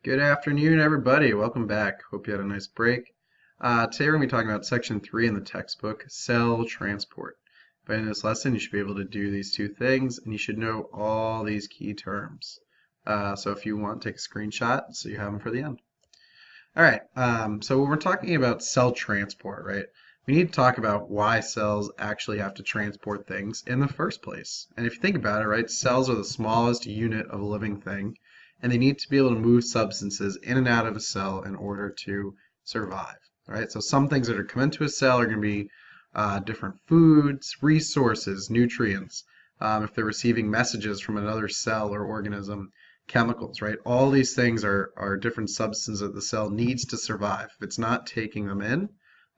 Good afternoon, everybody. Welcome back. Hope you had a nice break. Today we're going to be talking about section 3 in the textbook, cell transport. By the end of this lesson, you should be able to do these two things, and you should know all these key terms. So if you want, take a screenshot so you have them for the end. All right, so when we're talking about cell transport, right, we need to talk about why cells actually have to transport things in the first place. And if you think about it, right, cells are the smallest unit of a living thing, and they need to be able to move substances in and out of a cell in order to survive, right? So some things that are come into a cell are going to be different foods, resources, nutrients. If they're receiving messages from another cell or organism, chemicals, right? All these things are different substances that the cell needs to survive. If it's not taking them in,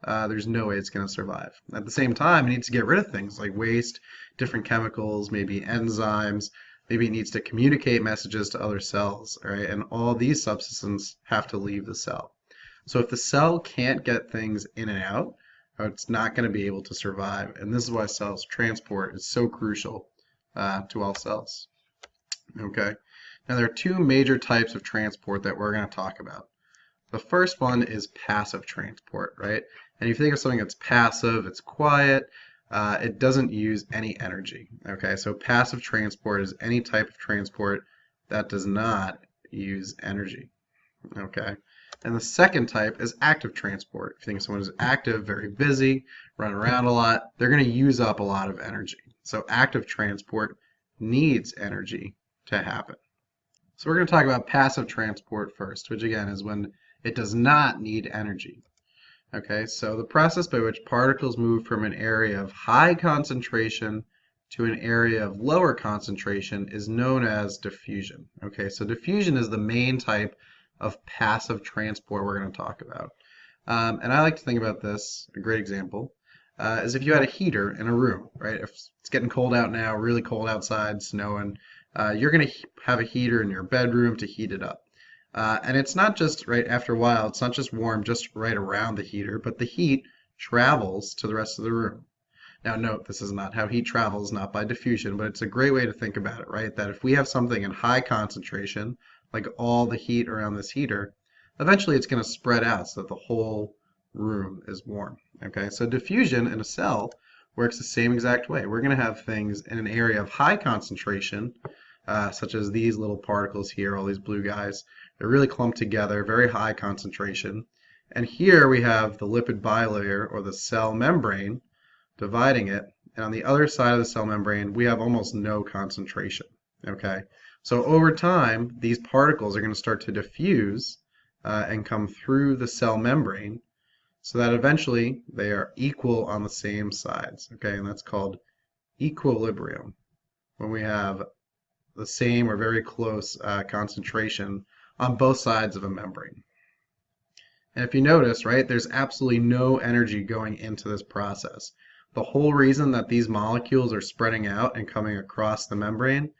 there's no way it's going to survive. At the same time, it needs to get rid of things like waste, different chemicals, maybe enzymes. Maybe it needs to communicate messages to other cells, right? And all these substances have to leave the cell. So if the cell can't get things in and out, it's not going to be able to survive. And this is why cells transport is so crucial to all cells. Okay. Now there are two major types of transport that we're going to talk about. The first one is passive transport, right? And if you think of something that's passive, it's quiet, it doesn't use any energy. Okay, so passive transport is any type of transport that does not use energy. Okay, and the second type is active transport. If you think of someone who's active, very busy, run around a lot, they're going to use up a lot of energy. So active transport needs energy to happen. So we're going to talk about passive transport first, which again is when it does not need energy. Okay, so the process by which particles move from an area of high concentration to an area of lower concentration is known as diffusion. Okay, so diffusion is the main type of passive transport we're going to talk about. And I like to think about this, a great example, is if you had a heater in a room, right? If it's getting cold out now, really cold outside, snowing, you're going to have a heater in your bedroom to heat it up. And it's not just right after a while, it's not just warm just right around the heater, but the heat travels to the rest of the room. Now, note, this is not how heat travels, not by diffusion, but it's a great way to think about it, right? That if we have something in high concentration, like all the heat around this heater, eventually it's going to spread out so that the whole room is warm. Okay, so diffusion in a cell works the same exact way. We're going to have things in an area of high concentration, such as these little particles here, all these blue guys. They're really clumped together, very high concentration. And here we have the lipid bilayer, or the cell membrane, dividing it. And on the other side of the cell membrane, we have almost no concentration. Okay, so over time, these particles are going to start to diffuse and come through the cell membrane so that eventually they are equal on the same sides. Okay, and that's called equilibrium, when we have the same or very close concentration on both sides of a membrane. And if you notice, right, there's absolutely no energy going into this process. The whole reason that these molecules are spreading out and coming across the membrane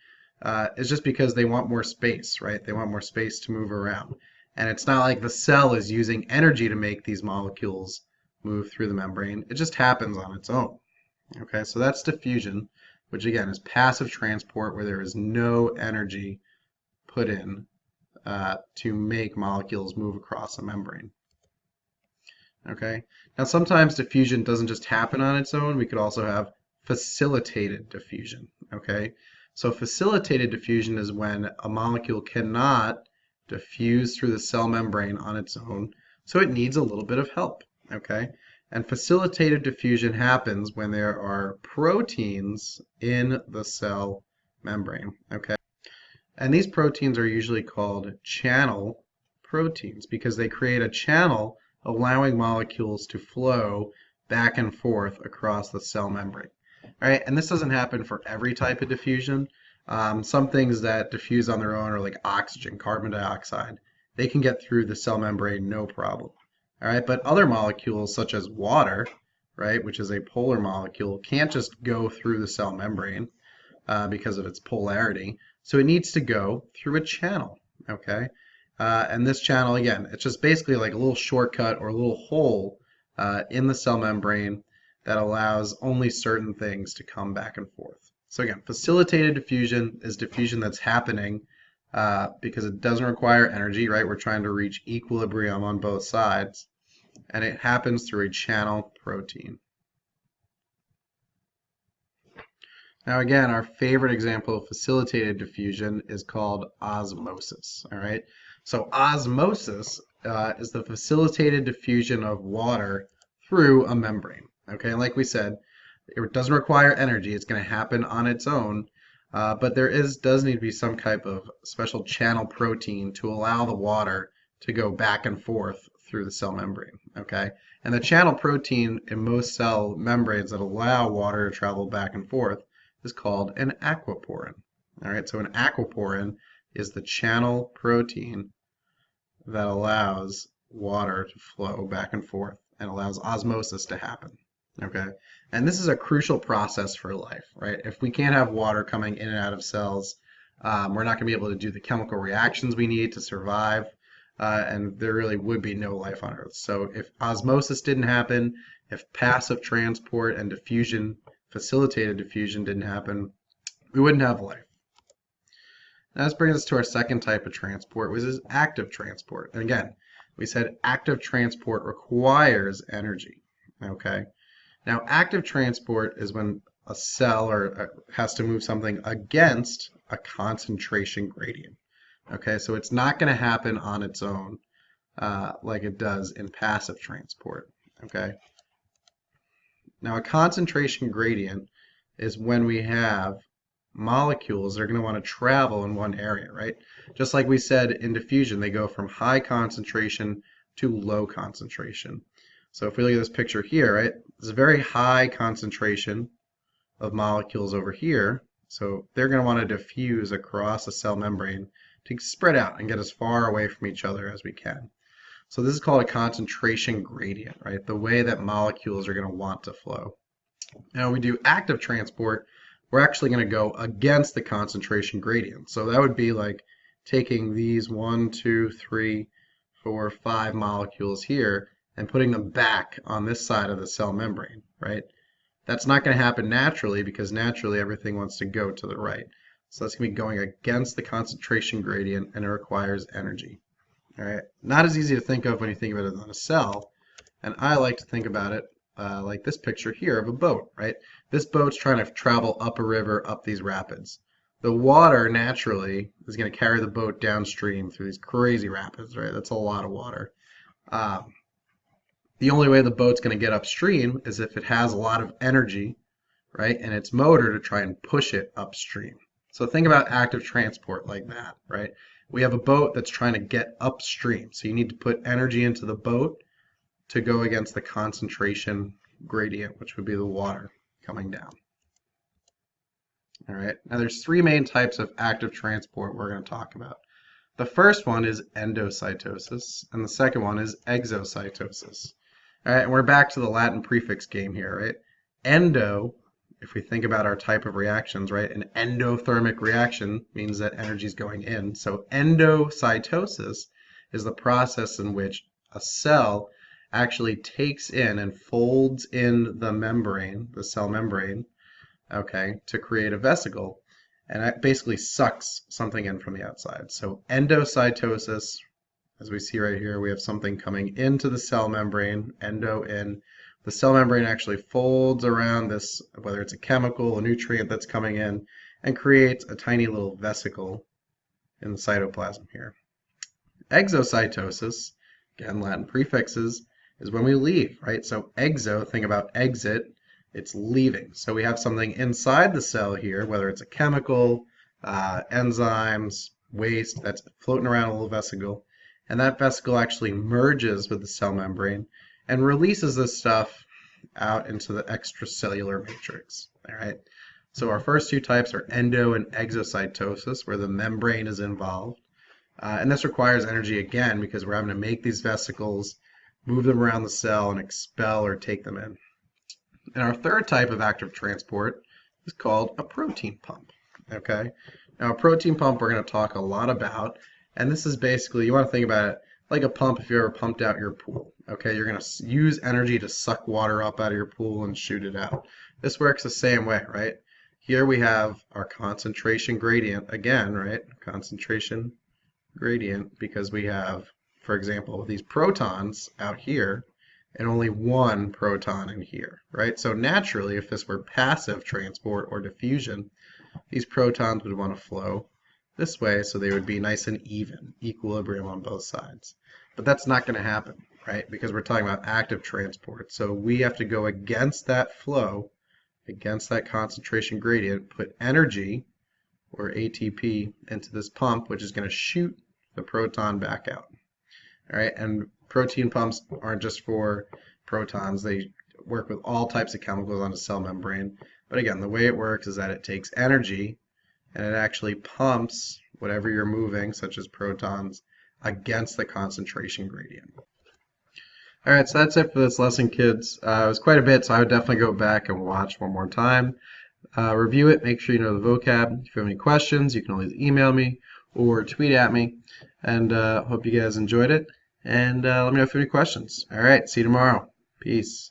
is just because they want more space, right? They want more space to move around. And it's not like the cell is using energy to make these molecules move through the membrane. It just happens on its own. Okay, so that's diffusion, which again is passive transport where there is no energy put in to make molecules move across a membrane. Okay, now sometimes diffusion doesn't just happen on its own. We could also have facilitated diffusion. Okay, so facilitated diffusion is when a molecule cannot diffuse through the cell membrane on its own, so it needs a little bit of help. Okay, and facilitated diffusion happens when there are proteins in the cell membrane. Okay, and these proteins are usually called channel proteins because they create a channel allowing molecules to flow back and forth across the cell membrane. All right, and this doesn't happen for every type of diffusion. Some things that diffuse on their own are like oxygen, carbon dioxide. They can get through the cell membrane no problem. All right, but other molecules such as water, right, which is a polar molecule, can't just go through the cell membrane because of its polarity. So it needs to go through a channel, okay? And this channel, again, it's just basically like a little shortcut or a little hole in the cell membrane that allows only certain things to come back and forth. So again, facilitated diffusion is diffusion that's happening because it doesn't require energy, right? We're trying to reach equilibrium on both sides, and it happens through a channel protein. Now again, our favorite example of facilitated diffusion is called osmosis, all right? So osmosis is the facilitated diffusion of water through a membrane, okay? And like we said, it doesn't require energy. It's going to happen on its own, but does need to be some type of special channel protein to allow the water to go back and forth through the cell membrane, okay? And the channel protein in most cell membranes that allow water to travel back and forth is called an aquaporin. All right, so an aquaporin is the channel protein that allows water to flow back and forth and allows osmosis to happen. Okay, and this is a crucial process for life, right? If we can't have water coming in and out of cells, we're not going to be able to do the chemical reactions we need to survive, and there really would be no life on Earth. So if osmosis didn't happen, if passive transport and diffusion, facilitated diffusion didn't happen, we wouldn't have life. Now this brings us to our second type of transport, which is active transport. And again, we said active transport requires energy. Okay. Now active transport is when a cell has to move something against a concentration gradient. Okay, so it's not going to happen on its own like it does in passive transport. Okay. Now a concentration gradient is when we have molecules that are going to want to travel in one area, right? Just like we said in diffusion, they go from high concentration to low concentration. So if we look at this picture here, right, there's a very high concentration of molecules over here. So they're going to want to diffuse across the cell membrane to spread out and get as far away from each other as we can. So this is called a concentration gradient, right? The way that molecules are going to want to flow. Now when we do active transport, we're actually going to go against the concentration gradient. So that would be like taking these 1, 2, 3, 4, 5 molecules here and putting them back on this side of the cell membrane, right? That's not going to happen naturally because naturally everything wants to go to the right. So that's going to be going against the concentration gradient and it requires energy. All right, not as easy to think of when you think about it on a cell, and I like to think about it like this picture here of a boat, right? This boat's trying to travel up a river, up these rapids. The water naturally is going to carry the boat downstream through these crazy rapids, right? That's a lot of water. The only way the boat's going to get upstream is if it has a lot of energy, right, and its motor to try and push it upstream. So think about active transport like that, right? We have a boat that's trying to get upstream. So you need to put energy into the boat to go against the concentration gradient, which would be the water coming down. All right, now there's three main types of active transport we're going to talk about. The first one is endocytosis, and the second one is exocytosis. All right, and we're back to the Latin prefix game here, right? Endo, if we think about our type of reactions, right? An endothermic reaction means that energy is going in. So endocytosis is the process in which a cell actually takes in and folds in the membrane, the cell membrane, okay, to create a vesicle. And that basically sucks something in from the outside. So endocytosis, as we see right here, we have something coming into the cell membrane, endo in. The cell membrane actually folds around this, whether it's a chemical, a nutrient that's coming in, and creates a tiny little vesicle in the cytoplasm here. Exocytosis, again, Latin prefixes, is when we leave, right? So exo, think about exit, it's leaving. So we have something inside the cell here, whether it's a chemical, enzymes, waste, that's floating around a little vesicle, and that vesicle actually merges with the cell membrane and releases this stuff out into the extracellular matrix. All right. So our first two types are endo and exocytosis, where the membrane is involved. And this requires energy again because we're having to make these vesicles, move them around the cell, and expel or take them in. And our third type of active transport is called a protein pump. Okay. Now a protein pump we're going to talk a lot about, and this is basically, you want to think about it like a pump if you ever pumped out your pool. Okay, you're going to use energy to suck water up out of your pool and shoot it out. This works the same way, right? Here we have our concentration gradient again, right? Concentration gradient, because we have, for example, these protons out here and only one proton in here, right? So naturally, if this were passive transport or diffusion, these protons would want to flow this way, so they would be nice and even, equilibrium on both sides. But that's not going to happen, right? Because we're talking about active transport. So we have to go against that flow, against that concentration gradient, put energy, or ATP, into this pump, which is going to shoot the proton back out. All right, and protein pumps aren't just for protons. They work with all types of chemicals on a cell membrane. But again, the way it works is that it takes energy and it actually pumps whatever you're moving, such as protons, against the concentration gradient. All right, so that's it for this lesson, kids. It was quite a bit, so I would definitely go back and watch one more time. Review it, make sure you know the vocab. If you have any questions, you can always email me or tweet at me. And hope you guys enjoyed it. And let me know if you have any questions. All right, see you tomorrow. Peace.